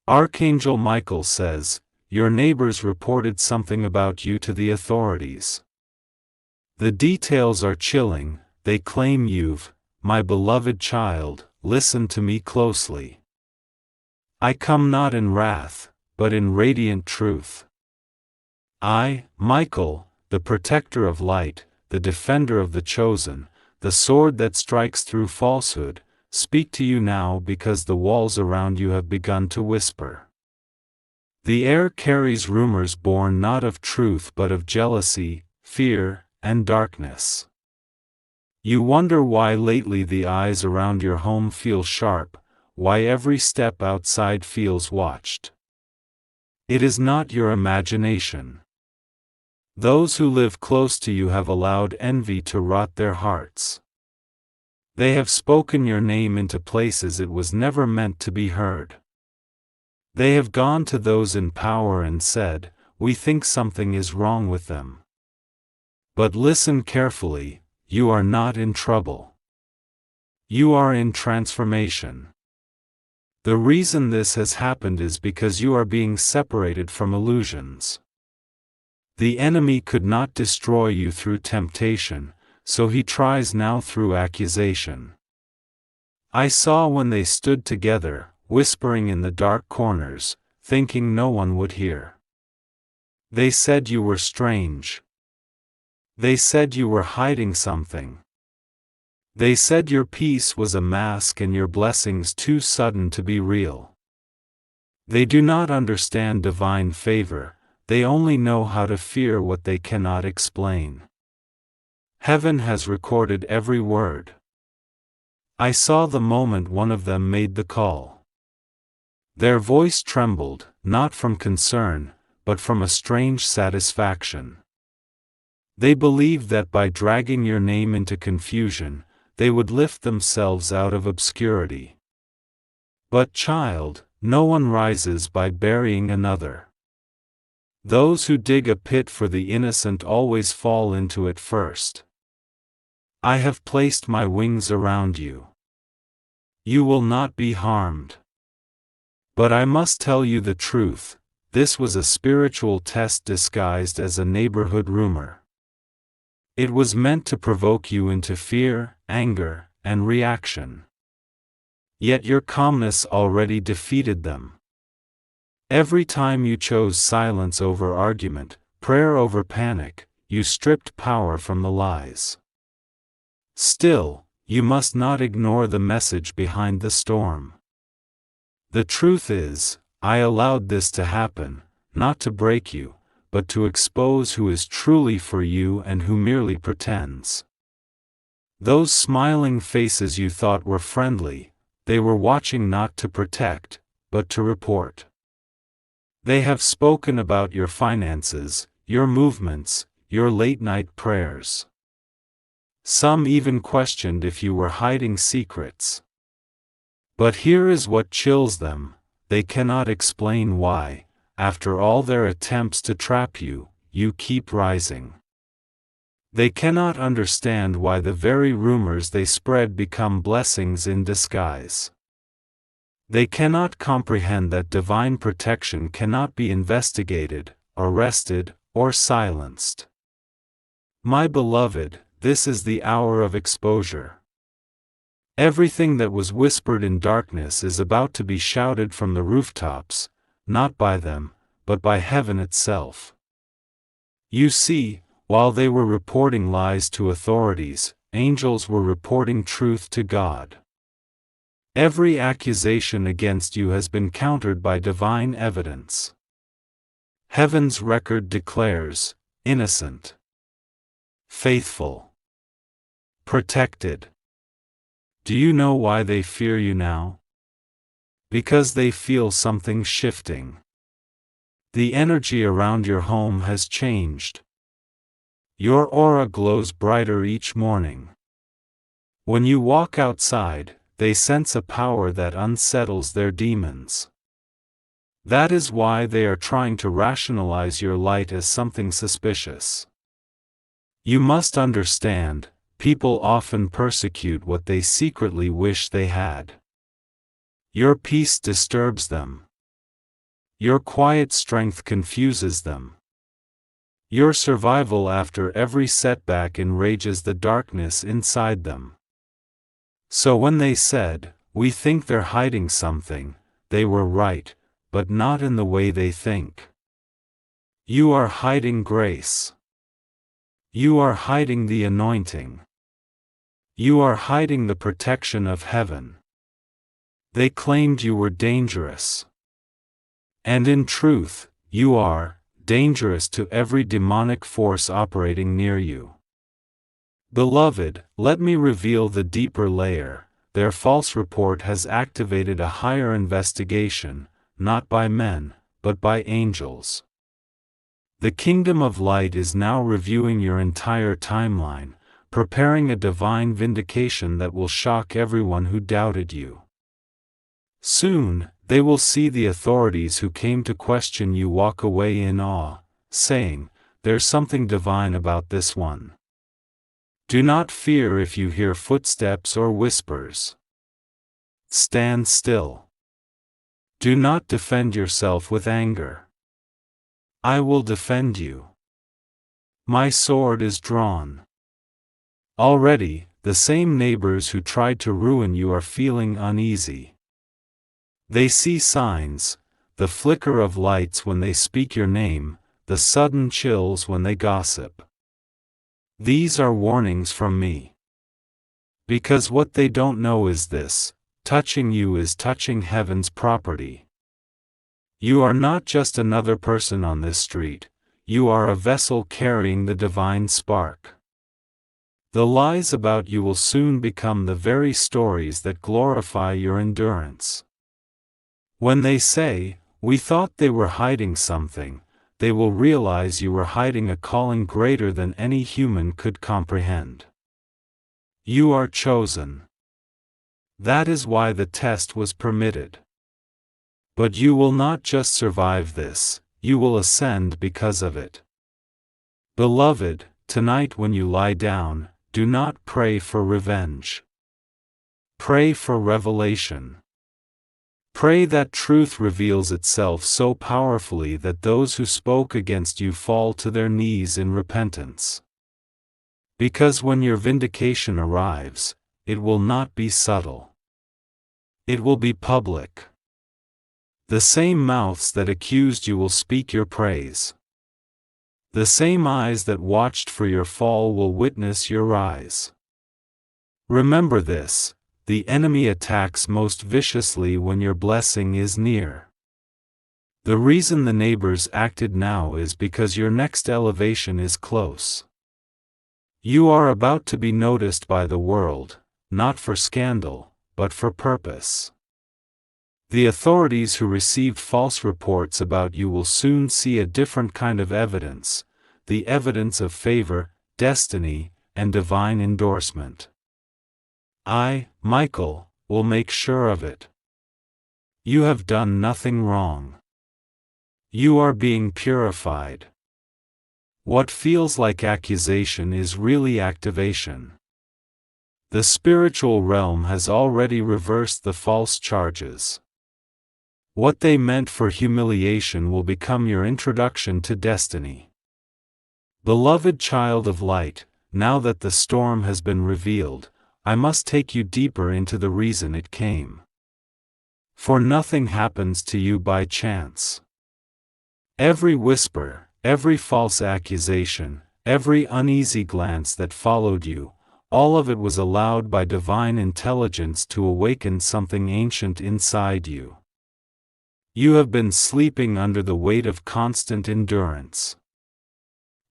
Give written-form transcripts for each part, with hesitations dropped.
Archangel Michael says, your neighbors reported something about you to the authorities. The details are chilling. They claim you've, my beloved child, listen to me closely. I come not in wrath, but in radiant truth. I, Michael, the protector of light, the defender of the chosen, the sword that strikes through falsehood, speak to you now because the walls around you have begun to whisper. The air carries rumors born not of truth but of jealousy, fear, and darkness. You wonder why lately the eyes around your home feel sharp, why every step outside feels watched. It is not your imagination. Those who live close to you have allowed envy to rot their hearts. They have spoken your name into places it was never meant to be heard. They have gone to those in power and said, we think something is wrong with them. But listen carefully, you are not in trouble. You are in transformation. The reason this has happened is because you are being separated from illusions. The enemy could not destroy you through temptation, so he tries now through accusation. I saw when they stood together, whispering in the dark corners, thinking no one would hear. They said you were strange. They said you were hiding something. They said your peace was a mask and your blessings too sudden to be real. They do not understand divine favor, they only know how to fear what they cannot explain. Heaven has recorded every word. I saw the moment one of them made the call. Their voice trembled, not from concern, but from a strange satisfaction. They believed that by dragging your name into confusion, they would lift themselves out of obscurity. But child, no one rises by burying another. Those who dig a pit for the innocent always fall into it first. I have placed my wings around you. You will not be harmed. But I must tell you the truth, this was a spiritual test disguised as a neighborhood rumor. It was meant to provoke you into fear, anger, and reaction. Yet your calmness already defeated them. Every time you chose silence over argument, prayer over panic, you stripped power from the lies. Still, you must not ignore the message behind the storm. The truth is, I allowed this to happen, not to break you, but to expose who is truly for you and who merely pretends. Those smiling faces you thought were friendly, they were watching not to protect, but to report. They have spoken about your finances, your movements, your late-night prayers. Some even questioned if you were hiding secrets. But here is what chills them, they cannot explain why. After all their attempts to trap you, you keep rising. They cannot understand why the very rumors they spread become blessings in disguise. They cannot comprehend that divine protection cannot be investigated, arrested, or silenced. My beloved, this is the hour of exposure. Everything that was whispered in darkness is about to be shouted from the rooftops, not by them, but by heaven itself. You see, while they were reporting lies to authorities, angels were reporting truth to God. Every accusation against you has been countered by divine evidence. Heaven's record declares, innocent, faithful, protected. Do you know why they fear you now? Because they feel something shifting. The energy around your home has changed. Your aura glows brighter each morning. When you walk outside, they sense a power that unsettles their demons. That is why they are trying to rationalize your light as something suspicious. You must understand, people often persecute what they secretly wish they had. Your peace disturbs them. Your quiet strength confuses them. Your survival after every setback enrages the darkness inside them. So when they said, "We think they're hiding something," they were right, but not in the way they think. You are hiding grace. You are hiding the anointing. You are hiding the protection of heaven. They claimed you were dangerous. And in truth, you are dangerous to every demonic force operating near you. Beloved, let me reveal the deeper layer. Their false report has activated a higher investigation, not by men, but by angels. The kingdom of light is now reviewing your entire timeline, preparing a divine vindication that will shock everyone who doubted you. Soon, they will see the authorities who came to question you walk away in awe, saying, "There's something divine about this one." Do not fear if you hear footsteps or whispers. Stand still. Do not defend yourself with anger. I will defend you. My sword is drawn. Already, the same neighbors who tried to ruin you are feeling uneasy. They see signs, the flicker of lights when they speak your name, the sudden chills when they gossip. These are warnings from me. Because what they don't know is this: touching you is touching heaven's property. You are not just another person on this street, you are a vessel carrying the divine spark. The lies about you will soon become the very stories that glorify your endurance. When they say, "We thought they were hiding something," they will realize you were hiding a calling greater than any human could comprehend. You are chosen. That is why the test was permitted. But you will not just survive this, you will ascend because of it. Beloved, tonight when you lie down, do not pray for revenge. Pray for revelation. Pray that truth reveals itself so powerfully that those who spoke against you fall to their knees in repentance. Because when your vindication arrives, it will not be subtle. It will be public. The same mouths that accused you will speak your praise. The same eyes that watched for your fall will witness your rise. Remember this: the enemy attacks most viciously when your blessing is near. The reason the neighbors acted now is because your next elevation is close. You are about to be noticed by the world, not for scandal, but for purpose. The authorities who received false reports about you will soon see a different kind of evidence, the evidence of favor, destiny, and divine endorsement. I, Michael, will make sure of it. You have done nothing wrong. You are being purified. What feels like accusation is really activation. The spiritual realm has already reversed the false charges. What they meant for humiliation will become your introduction to destiny. Beloved child of light, now that the storm has been revealed, I must take you deeper into the reason it came. For nothing happens to you by chance. Every whisper, every false accusation, every uneasy glance that followed you, all of it was allowed by divine intelligence to awaken something ancient inside you. You have been sleeping under the weight of constant endurance.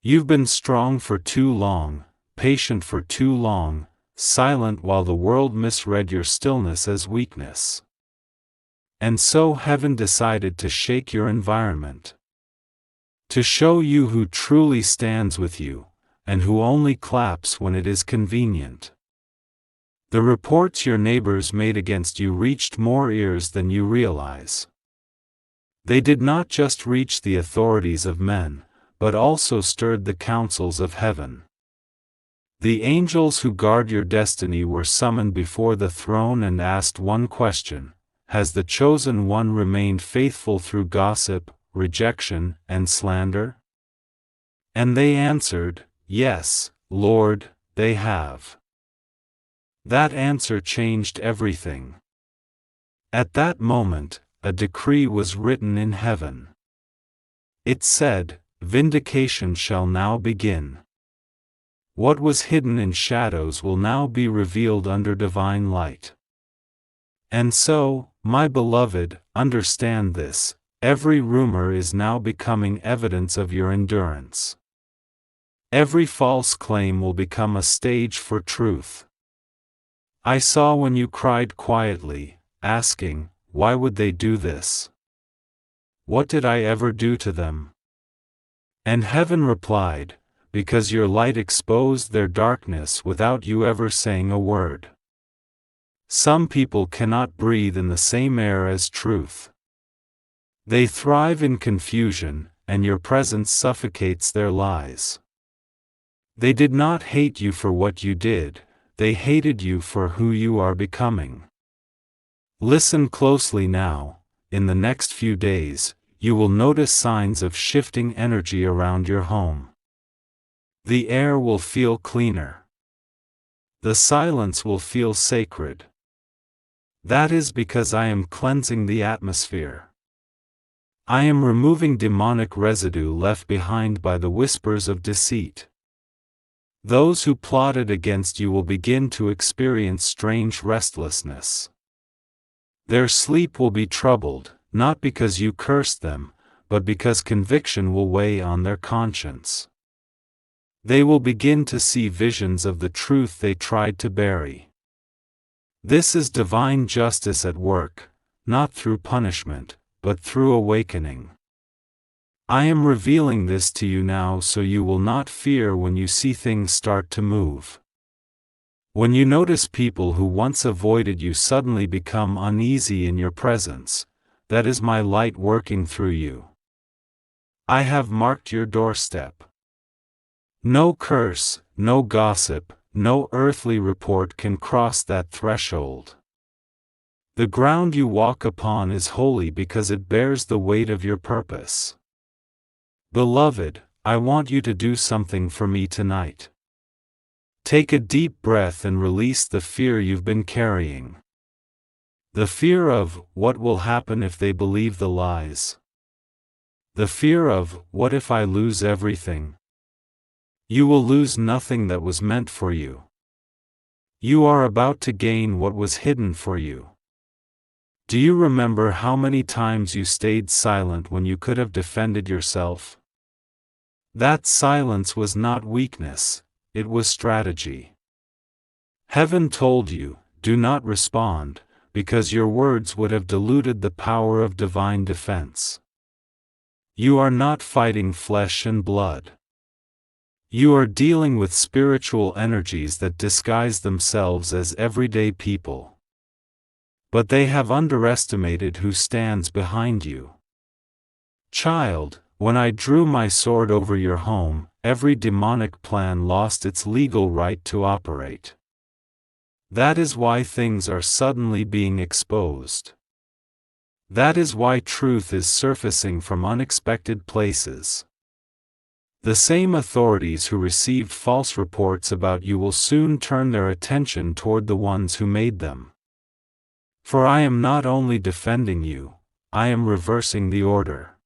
You've been strong for too long, patient for too long, silent while the world misread your stillness as weakness. And so heaven decided to shake your environment. To show you who truly stands with you, and who only claps when it is convenient. The reports your neighbors made against you reached more ears than you realize. They did not just reach the authorities of men, but also stirred the councils of heaven. The angels who guard your destiny were summoned before the throne and asked one question: has the chosen one remained faithful through gossip, rejection, and slander? And they answered, Yes, Lord, they have. That answer changed everything. At that moment, a decree was written in heaven. It said, Vindication shall now begin. What was hidden in shadows will now be revealed under divine light. And so, my beloved, understand this: every rumor is now becoming evidence of your endurance. Every false claim will become a stage for truth. I saw when you cried quietly, asking, Why would they do this? What did I ever do to them? And heaven replied, Because your light exposed their darkness without you ever saying a word. Some people cannot breathe in the same air as truth. They thrive in confusion, and your presence suffocates their lies. They did not hate you for what you did, they hated you for who you are becoming. Listen closely now. In the next few days, you will notice signs of shifting energy around your home. The air will feel cleaner. The silence will feel sacred. That is because I am cleansing the atmosphere. I am removing demonic residue left behind by the whispers of deceit. Those who plotted against you will begin to experience strange restlessness. Their sleep will be troubled, not because you cursed them, but because conviction will weigh on their conscience. They will begin to see visions of the truth they tried to bury. This is divine justice at work, not through punishment, but through awakening. I am revealing this to you now so you will not fear when you see things start to move. When you notice people who once avoided you suddenly become uneasy in your presence, that is my light working through you. I have marked your doorstep. No curse, no gossip, no earthly report can cross that threshold. The ground you walk upon is holy because it bears the weight of your purpose. Beloved, I want you to do something for me tonight. Take a deep breath and release the fear you've been carrying. The fear of, what will happen if they believe the lies? The fear of, what if I lose everything? You will lose nothing that was meant for you. You are about to gain what was hidden for you. Do you remember how many times you stayed silent when you could have defended yourself? That silence was not weakness, it was strategy. Heaven told you, do not respond, because your words would have diluted the power of divine defense. You are not fighting flesh and blood. You are dealing with spiritual energies that disguise themselves as everyday people. But they have underestimated who stands behind you. Child, when I drew my sword over your home, every demonic plan lost its legal right to operate. That is why things are suddenly being exposed. That is why truth is surfacing from unexpected places. The same authorities who received false reports about you will soon turn their attention toward the ones who made them. For I am not only defending you, I am reversing the order.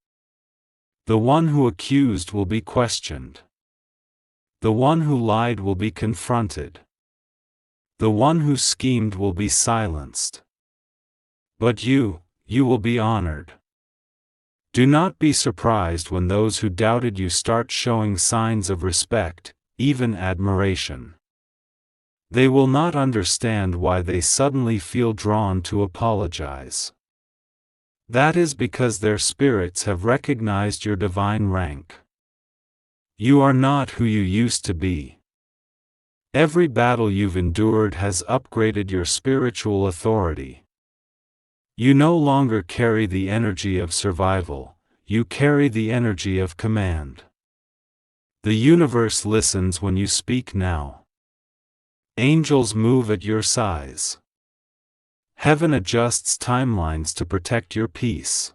The one who accused will be questioned. The one who lied will be confronted. The one who schemed will be silenced. But you will be honored. Do not be surprised when those who doubted you start showing signs of respect, even admiration. They will not understand why they suddenly feel drawn to apologize. That is because their spirits have recognized your divine rank. You are not who you used to be. Every battle you've endured has upgraded your spiritual authority. You no longer carry the energy of survival, you carry the energy of command. The universe listens when you speak now. Angels move at your size. Heaven adjusts timelines to protect your peace.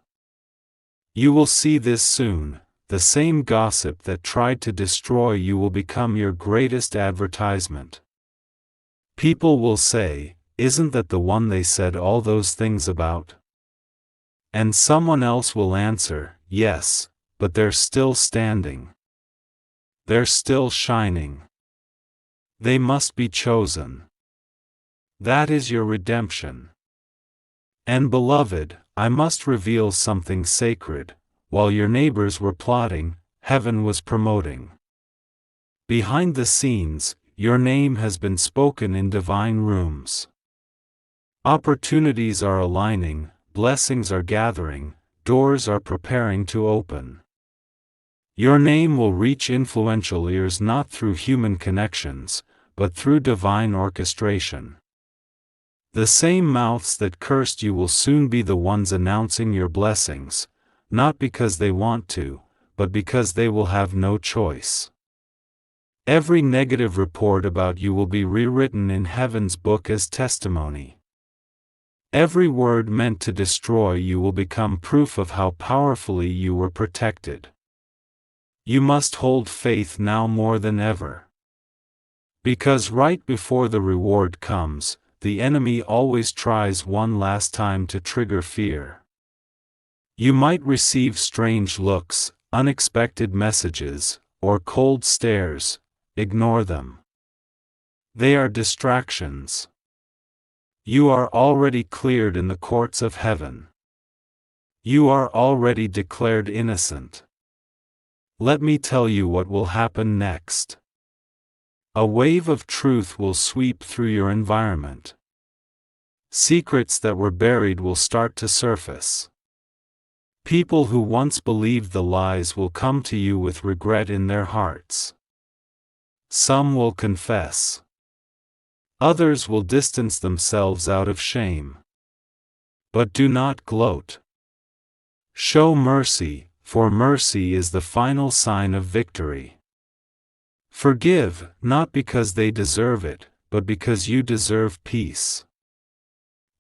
You will see this soon. The same gossip that tried to destroy you will become your greatest advertisement. People will say, "Isn't that the one they said all those things about?" And someone else will answer, "Yes, but they're still standing. They're still shining. They must be chosen." That is your redemption. And beloved, I must reveal something sacred. While your neighbors were plotting, heaven was promoting. Behind the scenes, your name has been spoken in divine rooms. Opportunities are aligning, blessings are gathering, doors are preparing to open. Your name will reach influential ears not through human connections, but through divine orchestration. The same mouths that cursed you will soon be the ones announcing your blessings, not because they want to, but because they will have no choice. Every negative report about you will be rewritten in heaven's book as testimony. Every word meant to destroy you will become proof of how powerfully you were protected. You must hold faith now more than ever. Because right before the reward comes, the enemy always tries one last time to trigger fear. You might receive strange looks, unexpected messages, or cold stares. Ignore them. They are distractions. You are already cleared in the courts of heaven. You are already declared innocent. Let me tell you what will happen next. A wave of truth will sweep through your environment. Secrets that were buried will start to surface. People who once believed the lies will come to you with regret in their hearts. Some will confess. Others will distance themselves out of shame. But do not gloat. Show mercy, for mercy is the final sign of victory. Forgive, not because they deserve it, but because you deserve peace.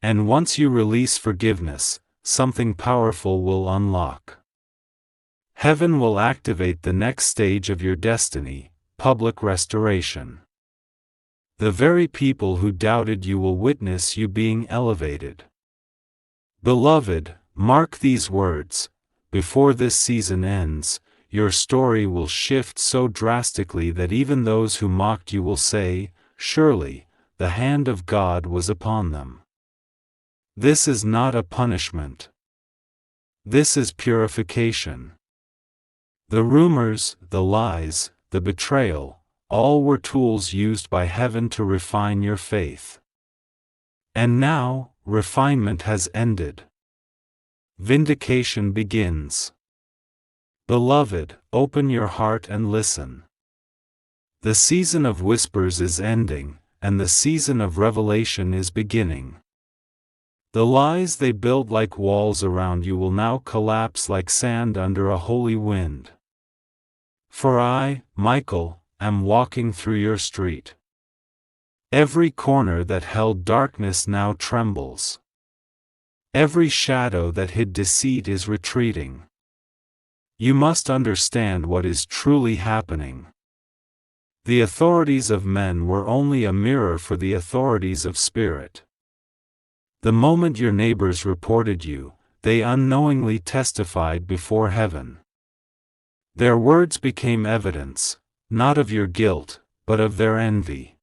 And once you release forgiveness, something powerful will unlock. Heaven will activate the next stage of your destiny, public restoration. The very people who doubted you will witness you being elevated. Beloved, mark these words: before this season ends, your story will shift so drastically that even those who mocked you will say, "Surely, the hand of God was upon them." This is not a punishment. This is purification. The rumors, the lies, the betrayal, all were tools used by heaven to refine your faith. And now, refinement has ended. Vindication begins. Beloved, open your heart and listen. The season of whispers is ending, and the season of revelation is beginning. The lies they built like walls around you will now collapse like sand under a holy wind. For I, Michael, am walking through your street. Every corner that held darkness now trembles. Every shadow that hid deceit is retreating. You must understand what is truly happening. The authorities of men were only a mirror for the authorities of spirit. The moment your neighbors reported you, they unknowingly testified before heaven. Their words became evidence, not of your guilt, but of their envy.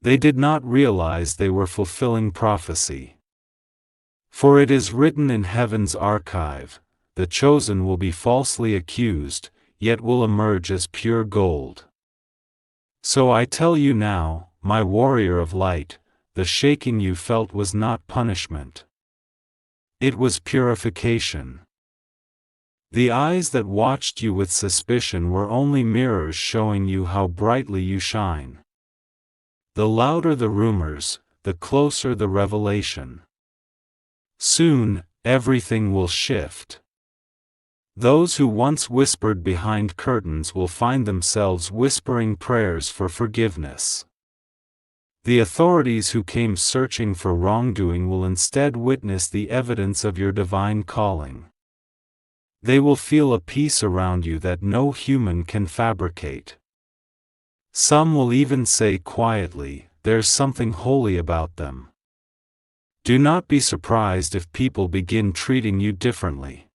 They did not realize they were fulfilling prophecy. For it is written in heaven's archive, the chosen will be falsely accused, yet will emerge as pure gold. So I tell you now, my warrior of light, the shaking you felt was not punishment. It was purification. The eyes that watched you with suspicion were only mirrors showing you how brightly you shine. The louder the rumors, the closer the revelation. Soon, everything will shift. Those who once whispered behind curtains will find themselves whispering prayers for forgiveness. The authorities who came searching for wrongdoing will instead witness the evidence of your divine calling. They will feel a peace around you that no human can fabricate. Some will even say quietly, "There's something holy about them." Do not be surprised if people begin treating you differently.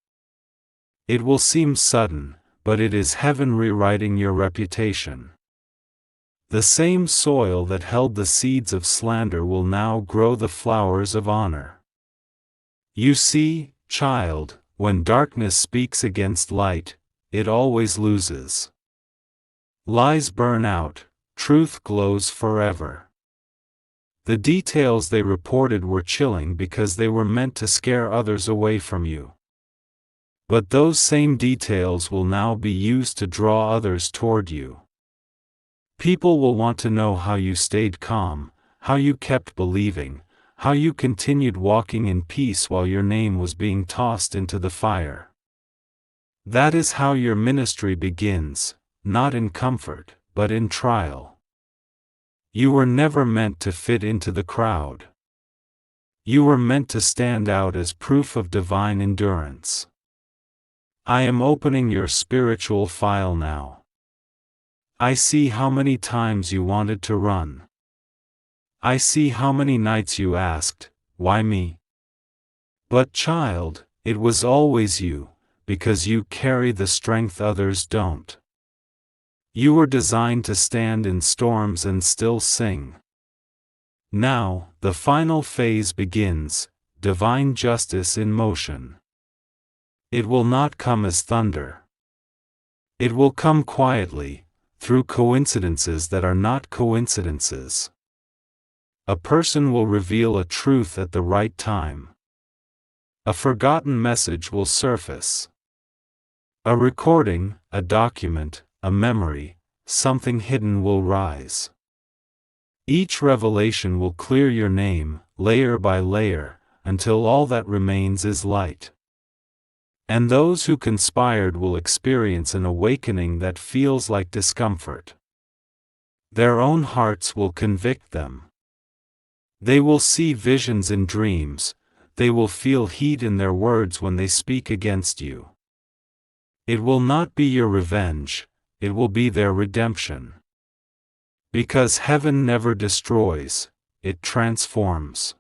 It will seem sudden, but it is heaven rewriting your reputation. The same soil that held the seeds of slander will now grow the flowers of honor. You see, child, when darkness speaks against light, it always loses. Lies burn out, truth glows forever. The details they reported were chilling because they were meant to scare others away from you. But those same details will now be used to draw others toward you. People will want to know how you stayed calm, how you kept believing, how you continued walking in peace while your name was being tossed into the fire. That is how your ministry begins, not in comfort, but in trial. You were never meant to fit into the crowd. You were meant to stand out as proof of divine endurance. I am opening your spiritual file now. I see how many times you wanted to run. I see how many nights you asked, "Why me?" But child, it was always you, because you carry the strength others don't. You were designed to stand in storms and still sing. Now, the final phase begins, divine justice in motion. It will not come as thunder. It will come quietly, through coincidences that are not coincidences. A person will reveal a truth at the right time. A forgotten message will surface. A recording, a document, a memory, something hidden will rise. Each revelation will clear your name, layer by layer, until all that remains is light. And those who conspired will experience an awakening that feels like discomfort. Their own hearts will convict them. They will see visions in dreams, they will feel heat in their words when they speak against you. It will not be your revenge, it will be their redemption. Because heaven never destroys, it transforms.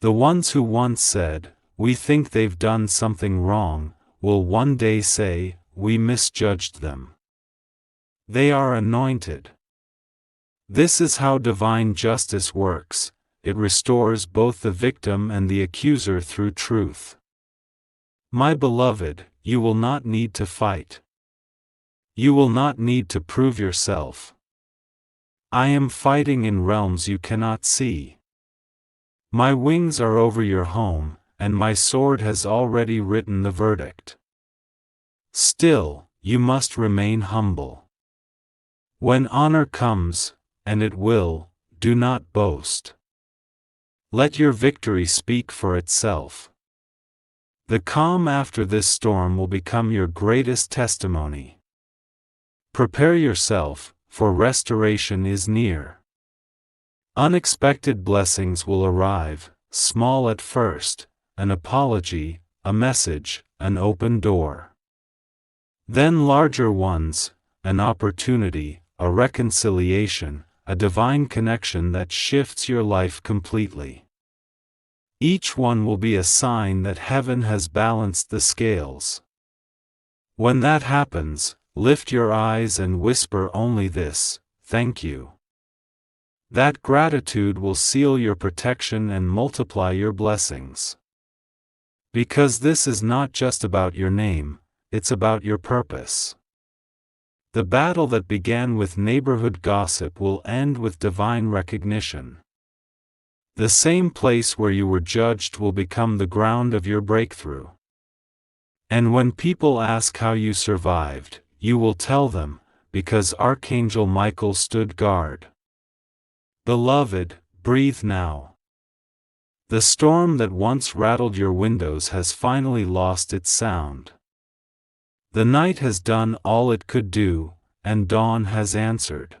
The ones who once said, "We think they've done something wrong," will one day say, "We misjudged them." They are anointed. This is how divine justice works. It restores both the victim and the accuser through truth. My beloved, you will not need to fight. You will not need to prove yourself. I am fighting in realms you cannot see. My wings are over your home, and my sword has already written the verdict. Still, you must remain humble. When honor comes, and it will, do not boast. Let your victory speak for itself. The calm after this storm will become your greatest testimony. Prepare yourself, for restoration is near. Unexpected blessings will arrive, small at first, an apology, a message, an open door. Then larger ones, an opportunity, a reconciliation, a divine connection that shifts your life completely. Each one will be a sign that heaven has balanced the scales. When that happens, lift your eyes and whisper only this, "Thank you." That gratitude will seal your protection and multiply your blessings. Because this is not just about your name, it's about your purpose. The battle that began with neighborhood gossip will end with divine recognition. The same place where you were judged will become the ground of your breakthrough. And when people ask how you survived, you will tell them, because Archangel Michael stood guard. Beloved, breathe now. The storm that once rattled your windows has finally lost its sound. The night has done all it could do, and dawn has answered.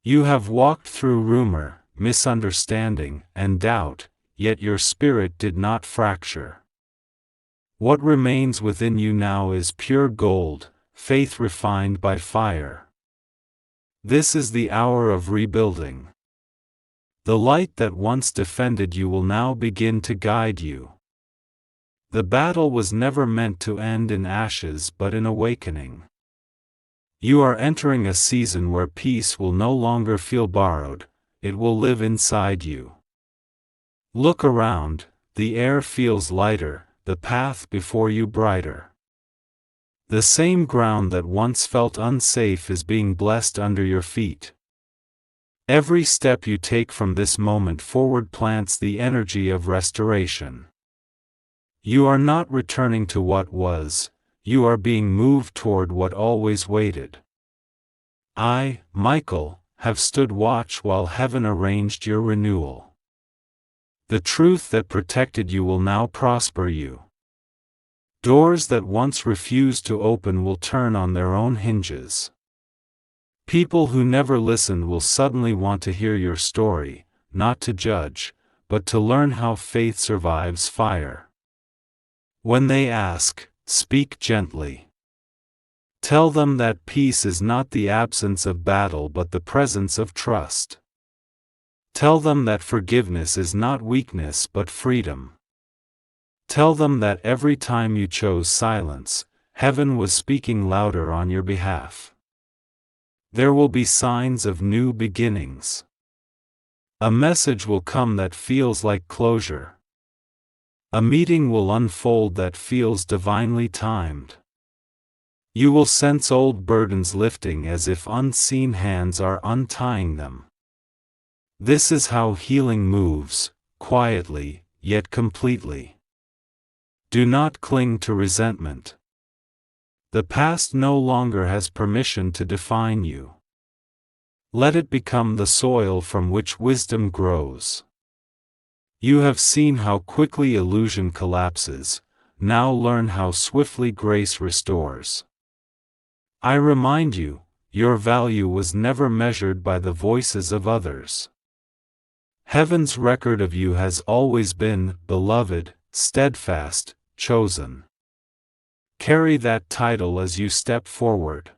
You have walked through rumor, misunderstanding, and doubt, yet your spirit did not fracture. What remains within you now is pure gold, faith refined by fire. This is the hour of rebuilding. The light that once defended you will now begin to guide you. The battle was never meant to end in ashes but in awakening. You are entering a season where peace will no longer feel borrowed, it will live inside you. Look around, the air feels lighter, the path before you brighter. The same ground that once felt unsafe is being blessed under your feet. Every step you take from this moment forward plants the energy of restoration. You are not returning to what was, you are being moved toward what always waited. I, Michael, have stood watch while heaven arranged your renewal. The truth that protected you will now prosper you. Doors that once refused to open will turn on their own hinges. People who never listened will suddenly want to hear your story, not to judge, but to learn how faith survives fire. When they ask, speak gently. Tell them that peace is not the absence of battle but the presence of trust. Tell them that forgiveness is not weakness but freedom. Tell them that every time you chose silence, heaven was speaking louder on your behalf. There will be signs of new beginnings. A message will come that feels like closure. A meeting will unfold that feels divinely timed. You will sense old burdens lifting as if unseen hands are untying them. This is how healing moves, quietly, yet completely. Do not cling to resentment. The past no longer has permission to define you. Let it become the soil from which wisdom grows. You have seen how quickly illusion collapses, now learn how swiftly grace restores. I remind you, your value was never measured by the voices of others. Heaven's record of you has always been, beloved, steadfast, chosen. Carry that title as you step forward.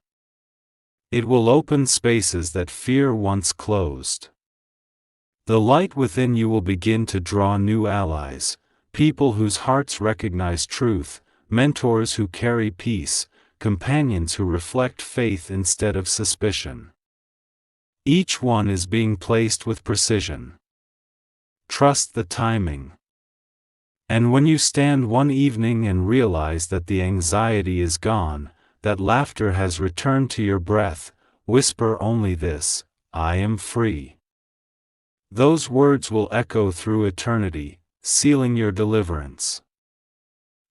It will open spaces that fear once closed. The light within you will begin to draw new allies, people whose hearts recognize truth, mentors who carry peace, companions who reflect faith instead of suspicion. Each one is being placed with precision. Trust the timing. And when you stand one evening and realize that the anxiety is gone, that laughter has returned to your breath, whisper only this, I am free. Those words will echo through eternity, sealing your deliverance.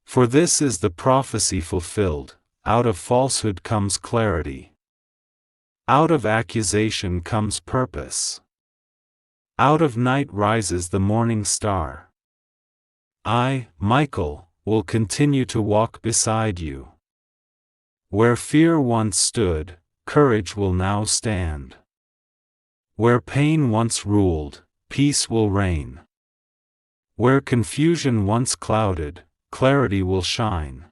For this is the prophecy fulfilled, out of falsehood comes clarity. Out of accusation comes purpose. Out of night rises the morning star. I, Michael, will continue to walk beside you. Where fear once stood, courage will now stand. Where pain once ruled, peace will reign. Where confusion once clouded, clarity will shine.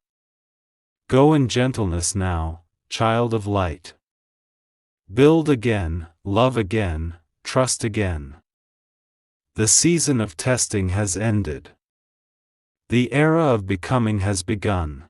Go in gentleness now, child of light. Build again, love again, trust again. The season of testing has ended. The era of becoming has begun.